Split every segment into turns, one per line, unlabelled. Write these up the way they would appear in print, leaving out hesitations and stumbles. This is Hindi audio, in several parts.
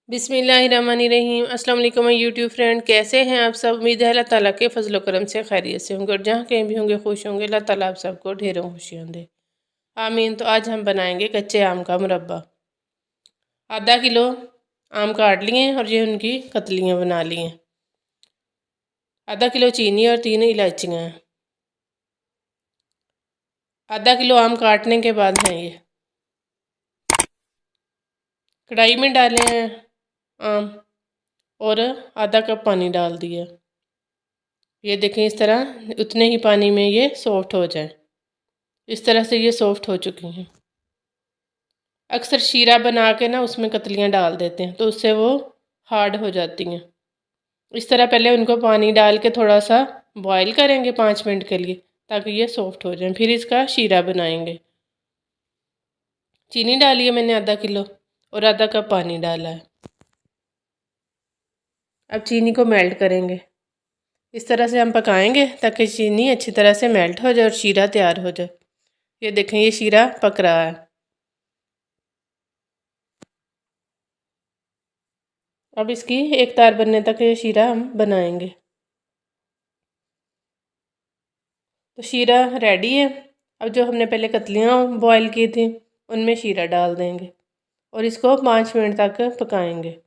बिस्मिल्लाहिर्रहमानिर्रहीम। अस्सलाम वालेकुम यूट्यूब फ्रेंड, कैसे हैं आप सब। उम्मीद है अल्लाह ताला के फजल करम से खैरियत से होंगे और जहाँ कहीं भी होंगे खुश होंगे। अल्लाह ताला आप सबको ढेरों खुशियाँ दे, आमीन। तो आज हम बनाएंगे कच्चे आम का मुरब्बा। आधा किलो आम काट लिए और ये उनकी कतलियाँ बना ली हैं। आधा किलो चीनी और 3 इलायचियाँ हैं। आधा किलो आम काटने के बाद हैं ये। कढ़ाई में डाले हैं आम और आधा कप पानी डाल दिया। ये देखें, इस तरह उतने ही पानी में ये सॉफ्ट हो जाए। इस तरह से ये सॉफ्ट हो चुकी हैं। अक्सर शीरा बना के ना उसमें कतलियाँ डाल देते हैं तो उससे वो हार्ड हो जाती हैं। इस तरह पहले उनको पानी डाल के थोड़ा सा बॉईल करेंगे 5 मिनट के लिए, ताकि ये सॉफ्ट हो जाए। फिर इसका शीरा बनाएंगे। चीनी डाली है मैंने आधा किलो और आधा कप पानी डाला है। अब चीनी को मेल्ट करेंगे। इस तरह से हम पकाएंगे ताकि चीनी अच्छी तरह से मेल्ट हो जाए और शीरा तैयार हो जाए। ये देखें, ये शीरा पक रहा है। अब इसकी एक तार बनने तक ये शीरा हम बनाएंगे। तो शीरा रेडी है। अब जो हमने पहले कतलियाँ बॉईल की थी उनमें शीरा डाल देंगे और इसको 5 मिनट तक पकाएंगे।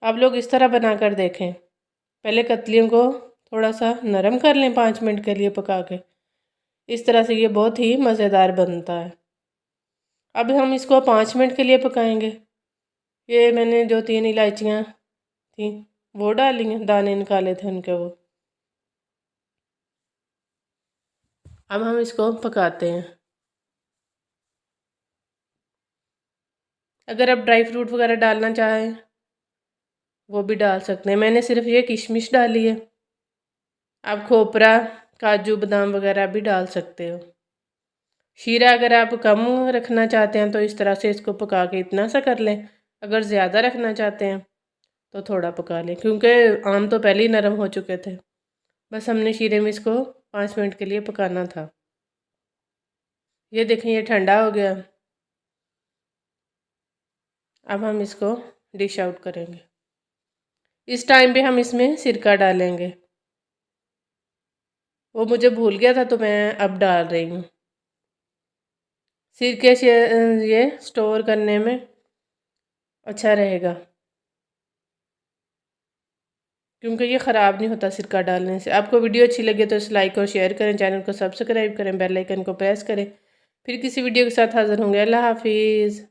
आप लोग इस तरह बना कर देखें। पहले कतलियों को थोड़ा सा नरम कर लें 5 मिनट के लिए पका के। इस तरह से ये बहुत ही मज़ेदार बनता है। अब हम इसको 5 मिनट के लिए पकाएंगे। ये मैंने जो 3 इलायचियाँ थी वो डाली हैं, दाने निकाले थे उनके वो। अब हम इसको पकाते हैं। अगर आप ड्राई फ्रूट वगैरह डालना चाहें वो भी डाल सकते हैं। मैंने सिर्फ ये किशमिश डाली है। आप खोपरा, काजू, बादाम वगैरह भी डाल सकते हो। शीरा अगर आप कम रखना चाहते हैं तो इस तरह से इसको पका के इतना सा कर लें। अगर ज़्यादा रखना चाहते हैं तो थोड़ा पका लें, क्योंकि आम तो पहले ही नरम हो चुके थे। बस हमने शीरे में इसको 5 मिनट के लिए पकाना था। ये देखें, ये ठंडा हो गया। अब हम इसको डिश आउट करेंगे। इस टाइम पे हम इसमें सिरका डालेंगे। वो मुझे भूल गया था तो मैं अब डाल रही हूँ। सिरके से ये स्टोर करने में अच्छा रहेगा, क्योंकि ये ख़राब नहीं होता सिरका डालने से। आपको वीडियो अच्छी लगे तो इस लाइक और शेयर करें, चैनल को सब्सक्राइब करें, बेल आइकन को प्रेस करें। फिर किसी वीडियो के साथ हाज़िर होंगे। अल्लाह हाफिज़।